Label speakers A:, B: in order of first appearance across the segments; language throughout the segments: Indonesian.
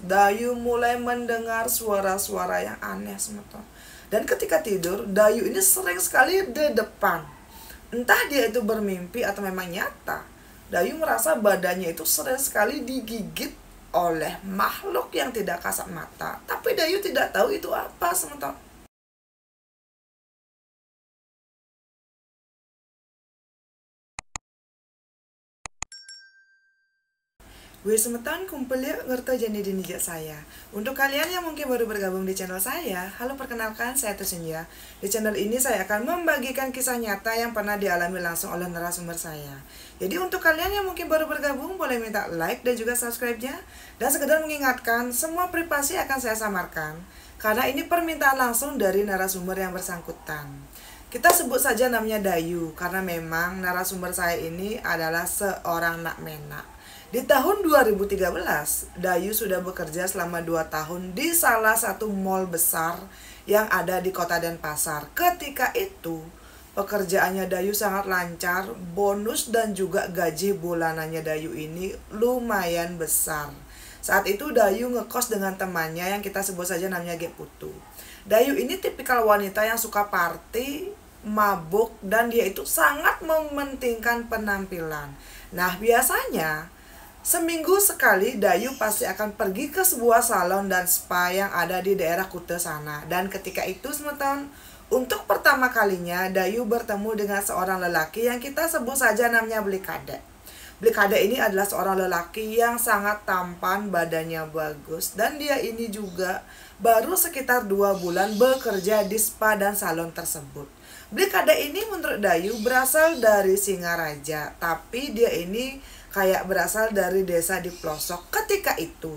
A: Dayu mulai mendengar suara-suara yang aneh semeton. Dan ketika tidur, Dayu ini sering sekali di depan. Entah dia itu bermimpi atau memang nyata. Dayu merasa badannya itu sering sekali digigit oleh makhluk yang tidak kasat mata. Tapi Dayu tidak tahu itu apa semeton. Gue semetan kumpul yuk ngerti jadi dinijak saya. Untuk kalian yang mungkin baru bergabung di channel saya, halo perkenalkan saya Tusinya. Di channel ini saya akan membagikan kisah nyata yang pernah dialami langsung oleh narasumber saya. Jadi untuk kalian yang mungkin baru bergabung boleh minta like dan juga subscribe-nya. Dan sekedar mengingatkan semua privasi akan saya samarkan. Karena ini permintaan langsung dari narasumber yang bersangkutan. Kita sebut saja namanya Dayu karena memang narasumber saya ini adalah seorang nak menak. Di tahun 2013, Dayu sudah bekerja selama 2 tahun di salah satu mall besar yang ada di kota Denpasar. Ketika itu, pekerjaannya Dayu sangat lancar, bonus dan juga gaji bulanannya Dayu ini lumayan besar. Saat itu Dayu ngekos dengan temannya yang kita sebut saja namanya Ge Putu. Dayu ini tipikal wanita yang suka party, mabuk, dan dia itu sangat mementingkan penampilan. Nah, biasanya seminggu sekali Dayu pasti akan pergi ke sebuah salon dan spa yang ada di daerah Kuta sana. Dan ketika itu semeton, untuk pertama kalinya Dayu bertemu dengan seorang lelaki yang kita sebut saja namanya Blikade. Blikade ini adalah seorang lelaki yang sangat tampan, badannya bagus. Dan dia ini juga baru sekitar 2 bulan bekerja di spa dan salon tersebut. Blikade ini menurut Dayu berasal dari Singaraja, tapi dia ini kayak berasal dari desa di pelosok. Ketika itu,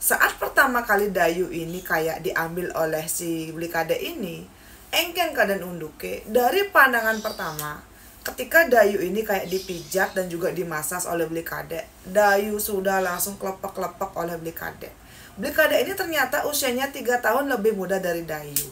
A: saat pertama kali Dayu ini kayak diambil oleh si Blikade ini, engken kadan unduke, dari pandangan pertama, ketika Dayu ini kayak dipijat dan juga dimasas oleh Blikade, Dayu sudah langsung kelepek-kelepek oleh Blikade. Blikade ini ternyata usianya 3 tahun lebih muda dari Dayu.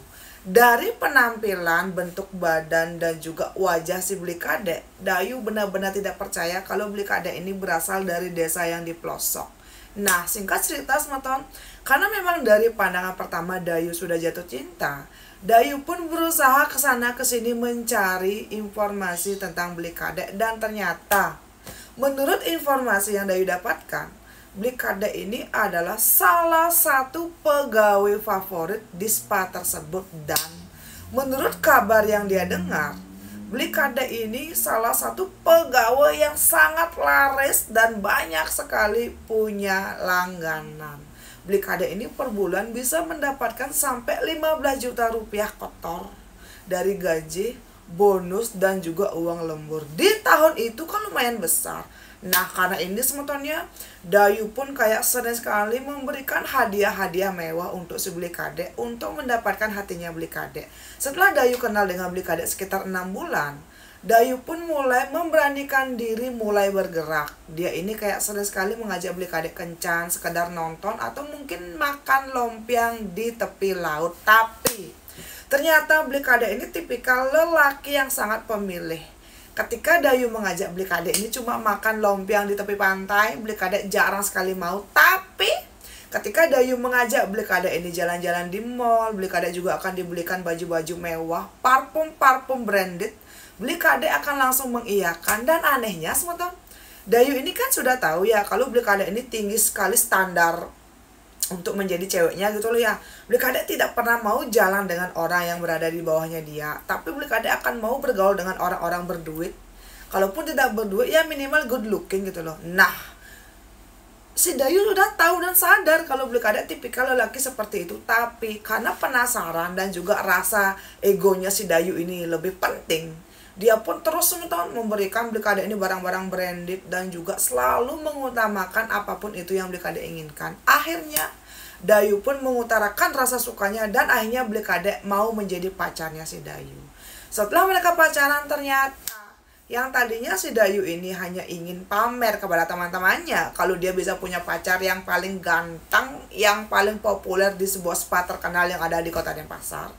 A: Dari penampilan, bentuk badan, dan juga wajah si Blikade, Dayu benar-benar tidak percaya kalau Blikade ini berasal dari desa yang di pelosok. Nah, singkat cerita semeton, karena memang dari pandangan pertama Dayu sudah jatuh cinta, Dayu pun berusaha kesana kesini mencari informasi tentang Blikade. Dan ternyata, menurut informasi yang Dayu dapatkan, Blikade ini adalah salah satu pegawai favorit di spa tersebut. Dan menurut kabar yang dia dengar, Blikade ini salah satu pegawai yang sangat laris dan banyak sekali punya langganan. Blikade ini per bulan bisa mendapatkan sampai 15 juta rupiah kotor dari gaji, bonus, dan juga uang lembur. Di tahun itu kan lumayan besar. Nah, karena ini semetonnya, Dayu pun kayak sering sekali memberikan hadiah-hadiah mewah untuk si Blikade untuk mendapatkan hatinya Blikade. Setelah Dayu kenal dengan Blikade sekitar 6 bulan, Dayu pun mulai memberanikan diri mulai bergerak. Dia ini kayak sering sekali mengajak Blikade kencan, sekedar nonton, atau mungkin makan lompiang di tepi laut. Tapi ternyata Blikade ini tipikal lelaki yang sangat pemilih. Ketika Dayu mengajak Blikade ini cuma makan lompiang di tepi pantai, Blikade jarang sekali mau. Tapi ketika Dayu mengajak Blikade ini jalan-jalan di mall, Blikade juga akan dibelikan baju-baju mewah, parfum-parfum branded, Blikade akan langsung mengiyakan. Dan anehnya semeton, Dayu ini kan sudah tahu ya kalau Blikade ini tinggi sekali standar untuk menjadi ceweknya gitu loh ya. Blikade tidak pernah mau jalan dengan orang yang berada di bawahnya dia, tapi Blikade akan mau bergaul dengan orang-orang berduit. Kalaupun tidak berduit ya minimal good looking gitu loh. Nah, si Dayu sudah tahu dan sadar kalau Blikade tipikal lelaki seperti itu. Tapi karena penasaran dan juga rasa egonya si Dayu ini lebih penting, dia pun terus memberikan Blikade ini barang-barang branded dan juga selalu mengutamakan apapun itu yang Blikade inginkan. Akhirnya Dayu pun mengutarakan rasa sukanya dan akhirnya Blikade mau menjadi pacarnya si Dayu. Setelah mereka pacaran, ternyata yang tadinya si Dayu ini hanya ingin pamer kepada teman-temannya kalau dia bisa punya pacar yang paling ganteng, yang paling populer di sebuah spa terkenal yang ada di kota Denpasar,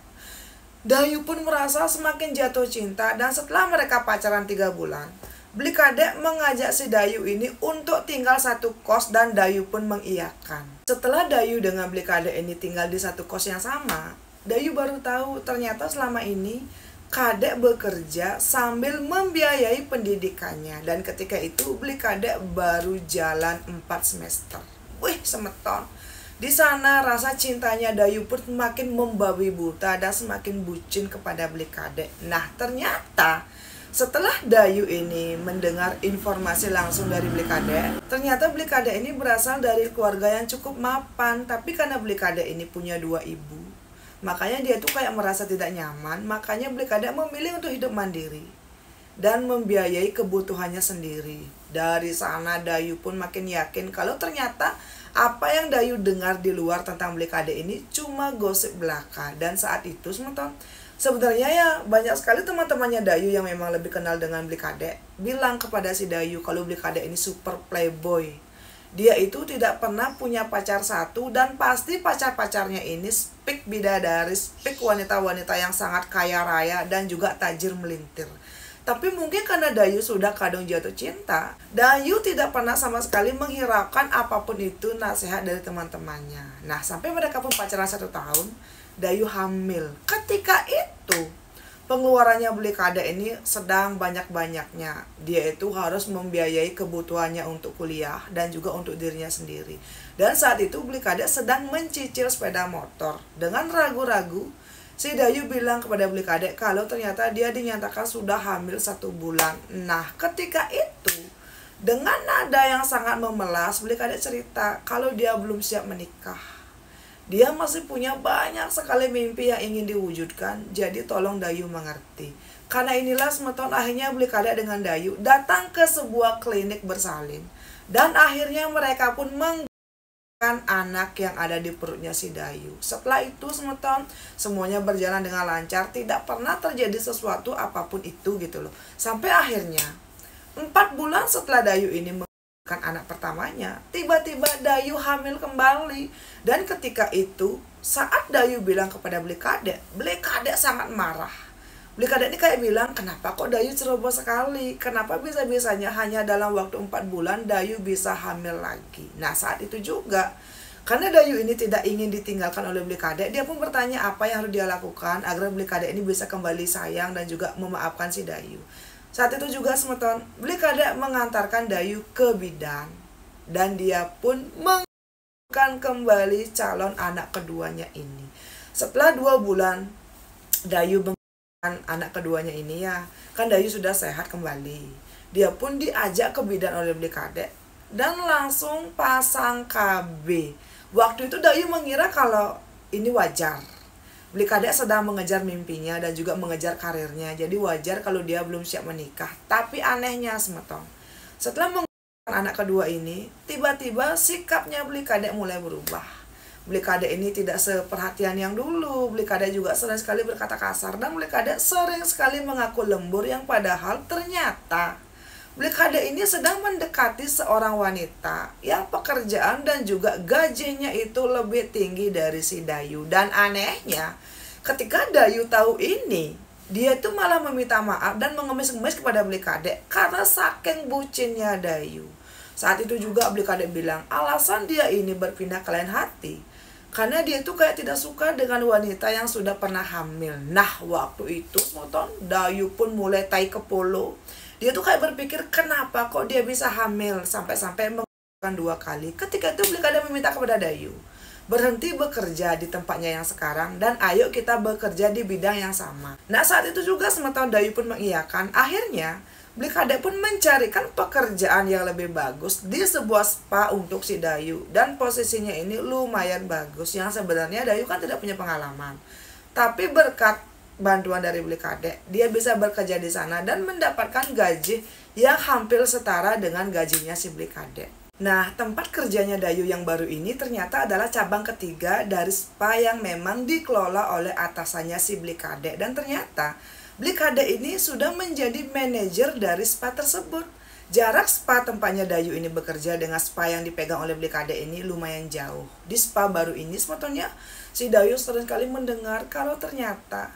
A: Dayu pun merasa semakin jatuh cinta. Dan setelah mereka pacaran 3 bulan, Beli Kadek mengajak si Dayu ini untuk tinggal satu kos dan Dayu pun mengiyakan. Setelah Dayu dengan Beli Kadek ini tinggal di satu kos yang sama, Dayu baru tahu ternyata selama ini Kadek bekerja sambil membiayai pendidikannya. Dan ketika itu Beli Kadek baru jalan 4 semester. Wih, semeton. Di sana rasa cintanya Dayu pun semakin membabi buta dan semakin bucin kepada Beli Kadek. Nah, ternyata setelah Dayu ini mendengar informasi langsung dari Beli Kadek, ternyata Beli Kadek ini berasal dari keluarga yang cukup mapan. Tapi karena Beli Kadek ini punya 2 ibu, makanya dia tuh kayak merasa tidak nyaman. Makanya Beli Kadek memilih untuk hidup mandiri dan membiayai kebutuhannya sendiri. Dari sana Dayu pun makin yakin kalau ternyata apa yang Dayu dengar di luar tentang Beli Kadek ini cuma gosip belaka. Dan saat itu sebenarnya ya banyak sekali teman-temannya Dayu yang memang lebih kenal dengan Beli Kadek bilang kepada si Dayu kalau Beli Kadek ini super playboy. Dia itu tidak pernah punya pacar satu dan pasti pacar-pacarnya ini speak bidadari, speak wanita-wanita yang sangat kaya raya dan juga tajir melintir. Tapi mungkin karena Dayu sudah kadung jatuh cinta, Dayu tidak pernah sama sekali menghiraukan apapun itu nasihat dari teman-temannya. Nah, sampai mereka pun pacaran 1 tahun, Dayu hamil. Ketika itu, pengeluarannya Beli Kadek ini sedang banyak-banyaknya. Dia itu harus membiayai kebutuhannya untuk kuliah dan juga untuk dirinya sendiri. Dan saat itu Beli Kadek sedang mencicil sepeda motor. Dengan ragu-ragu, si Dayu bilang kepada Beli Kadek kalau ternyata dia dinyatakan sudah hamil 1 bulan. Nah, ketika itu, dengan nada yang sangat memelas, Beli Kadek cerita kalau dia belum siap menikah. Dia masih punya banyak sekali mimpi yang ingin diwujudkan, jadi tolong Dayu mengerti. Karena inilah semeton akhirnya Beli Kadek dengan Dayu datang ke sebuah klinik bersalin. Dan akhirnya mereka pun anak yang ada di perutnya si Dayu. Setelah itu semeton semuanya berjalan dengan lancar, tidak pernah terjadi sesuatu apapun itu gitu loh. Sampai akhirnya 4 bulan setelah Dayu ini melahirkan anak pertamanya, tiba-tiba Dayu hamil kembali. Dan ketika itu saat Dayu bilang kepada Beli Kadek sangat marah. Beli Kadek ini kayak bilang, kenapa kok Dayu ceroboh sekali? Kenapa bisa-bisanya hanya dalam waktu 4 bulan Dayu bisa hamil lagi? Nah, saat itu juga, karena Dayu ini tidak ingin ditinggalkan oleh Beli Kadek, dia pun bertanya apa yang harus dia lakukan agar Beli Kadek ini bisa kembali sayang dan juga memaafkan si Dayu. Saat itu juga semeton, Beli Kadek mengantarkan Dayu ke bidan. Dan dia pun mengantarkan kembali calon anak keduanya ini. Setelah 2 bulan, Dayu anak keduanya ini ya, kan Dayu sudah sehat kembali. Dia pun diajak ke bidan oleh Beli Kadek dan langsung pasang KB. Waktu itu Dayu mengira kalau ini wajar. Beli Kadek sedang mengejar mimpinya dan juga mengejar karirnya, jadi wajar kalau dia belum siap menikah. Tapi anehnya semeton, setelah mengandung anak kedua ini, tiba-tiba sikapnya Beli Kadek mulai berubah. Beli Kadek ini tidak seperhatian yang dulu. Beli Kadek juga sering sekali berkata kasar. Dan Beli Kadek sering sekali mengaku lembur, yang padahal ternyata Beli Kadek ini sedang mendekati seorang wanita yang pekerjaan dan juga gajinya itu lebih tinggi dari si Dayu. Dan anehnya, ketika Dayu tahu ini, dia itu malah meminta maaf dan mengemis-ngemis kepada Beli Kadek karena saking bucinnya Dayu. Saat itu juga Beli Kadek bilang alasan dia ini berpindah ke lain hati karena dia tuh kayak tidak suka dengan wanita yang sudah pernah hamil. Nah, waktu itu Dayu pun mulai tai kepolo. Dia tuh kayak berpikir kenapa kok dia bisa hamil sampai-sampai mengandung 2 kali. Ketika itu Beli Kadek meminta kepada Dayu berhenti bekerja di tempatnya yang sekarang dan ayo kita bekerja di bidang yang sama. Nah, saat itu juga semeton Dayu pun mengiyakan. Akhirnya Beli Kadek pun mencarikan pekerjaan yang lebih bagus di sebuah spa untuk si Dayu. Dan posisinya ini lumayan bagus, yang sebenarnya Dayu kan tidak punya pengalaman. Tapi berkat bantuan dari Beli Kadek, dia bisa bekerja di sana dan mendapatkan gaji yang hampir setara dengan gajinya si Beli Kadek. Nah, tempat kerjanya Dayu yang baru ini ternyata adalah cabang ketiga dari spa yang memang dikelola oleh atasannya si Beli Kadek. Dan ternyata Beli Kadek ini sudah menjadi manajer dari spa tersebut. Jarak spa tempatnya Dayu ini bekerja dengan spa yang dipegang oleh Beli Kadek ini lumayan jauh. Di spa baru ini sebetulnya si Dayu sering kali mendengar kalau ternyata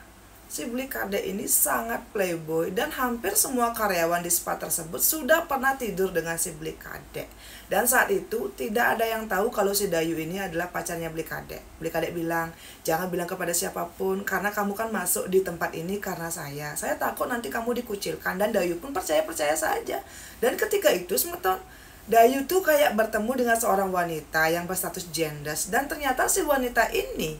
A: si Blik Kade ini sangat playboy dan hampir semua karyawan di spa tersebut sudah pernah tidur dengan si Blik Kade. Dan saat itu tidak ada yang tahu kalau si Dayu ini adalah pacarnya Blik Kade. Blik Kade bilang, jangan bilang kepada siapapun karena kamu kan masuk di tempat ini karena saya. Saya takut nanti kamu dikucilkan. Dan Dayu pun percaya-percaya saja. Dan ketika itu semeton, Dayu tuh kayak bertemu dengan seorang wanita yang berstatus jenders. Dan ternyata si wanita ini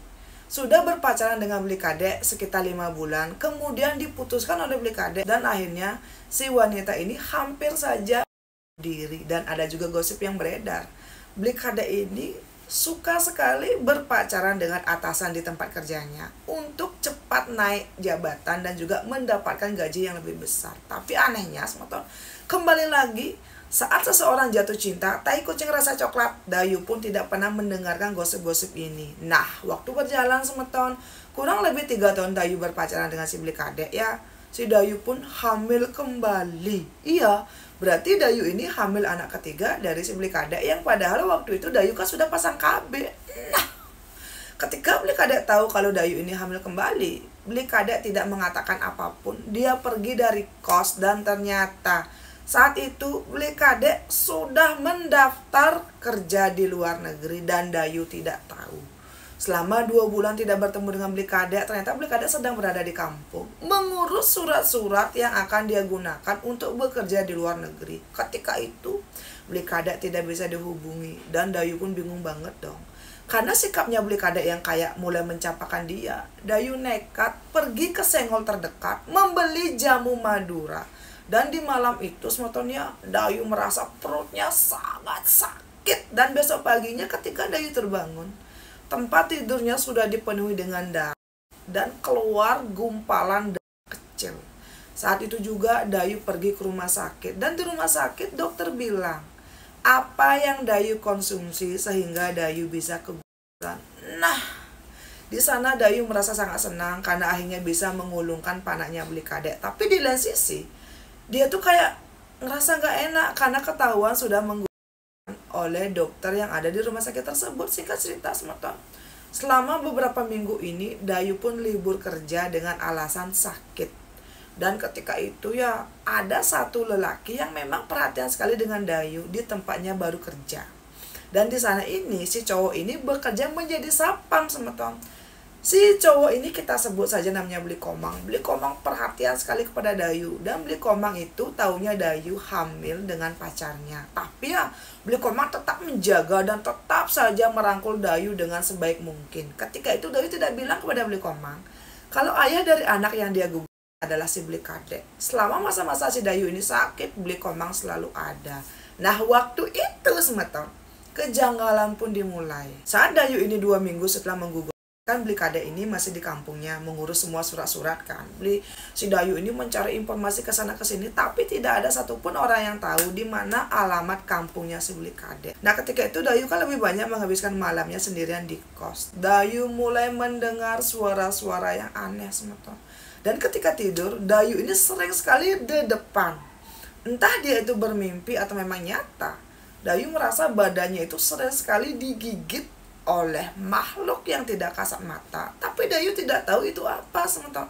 A: sudah berpacaran dengan Blik Kade sekitar 5 bulan, kemudian diputuskan oleh Blik Kade, dan akhirnya si wanita ini hampir saja diri. Dan ada juga gosip yang beredar, Blik Kade ini suka sekali berpacaran dengan atasan di tempat kerjanya untuk cepat naik jabatan dan juga mendapatkan gaji yang lebih besar. Tapi anehnya, kembali lagi, saat seseorang jatuh cinta, tai kucing rasa coklat, Dayu pun tidak pernah mendengarkan gosip-gosip ini. Nah, waktu berjalan semeton, kurang lebih 3 tahun Dayu berpacaran dengan si Blik Kade ya, si Dayu pun hamil kembali. Iya, berarti Dayu ini hamil anak ketiga dari si Blik Kade, yang padahal waktu itu Dayu kan sudah pasang KB. Nah, ketika Blik Kade tahu kalau Dayu ini hamil kembali, Blik Kade tidak mengatakan apapun. Dia pergi dari kos dan ternyata saat itu Blik Kade sudah mendaftar kerja di luar negeri dan Dayu tidak tahu. Selama 2 bulan tidak bertemu dengan Blik Kade, ternyata Blik Kade sedang berada di kampung mengurus surat-surat yang akan dia gunakan untuk bekerja di luar negeri. Ketika itu Blik Kade tidak bisa dihubungi dan Dayu pun bingung banget dong. Karena sikapnya Blik Kade yang kayak mulai mencapakan dia, Dayu nekat pergi ke senggol terdekat membeli jamu Madura. Dan di malam itu sebetulnya Dayu merasa perutnya sangat sakit. Dan besok paginya ketika Dayu terbangun, tempat tidurnya sudah dipenuhi dengan darah dan keluar gumpalan darah kecil. Saat itu juga Dayu pergi ke rumah sakit. Dan di rumah sakit dokter bilang, apa yang Dayu konsumsi sehingga Dayu bisa keguguran. Nah, di sana Dayu merasa sangat senang karena akhirnya bisa mengulungkan panahnya Blik Kade. Tapi di lain sisi, dia tuh kayak ngerasa gak enak karena ketahuan sudah menggunakan oleh dokter yang ada di rumah sakit tersebut. Singkat cerita semeton, selama beberapa minggu ini Dayu pun libur kerja dengan alasan sakit. Dan ketika itu ya ada satu lelaki yang memang perhatian sekali dengan Dayu di tempatnya baru kerja. Dan di sana ini si cowok ini bekerja menjadi sapam semeton. Si cowok ini kita sebut saja namanya Blik Komang. Blik Komang perhatian sekali kepada Dayu. Dan Blik Komang itu taunya Dayu hamil dengan pacarnya. Tapi ya Blik Komang tetap menjaga dan tetap saja merangkul Dayu dengan sebaik mungkin. Ketika itu Dayu tidak bilang kepada Blik Komang kalau ayah dari anak yang dia gugur adalah si Blik Kade. Selama masa-masa si Dayu ini sakit, Blik Komang selalu ada. Nah, waktu itu semeton, kejanggalan pun dimulai. Saat Dayu ini 2 minggu setelah menggugurkan, kan Blik Kade ini masih di kampungnya mengurus semua surat-surat kan. Si Dayu ini mencari informasi ke sana ke sini, tapi tidak ada satupun orang yang tahu di mana alamat kampungnya si Blik Kade. Nah, ketika itu Dayu kan lebih banyak menghabiskan malamnya sendirian di kos. Dayu mulai mendengar suara-suara yang aneh semeton. Dan ketika tidur, Dayu ini sering sekali di depan. Entah dia itu bermimpi atau memang nyata, Dayu merasa badannya itu sering sekali digigit oleh makhluk yang tidak kasat mata. Tapi Dayu tidak tahu itu apa semeton.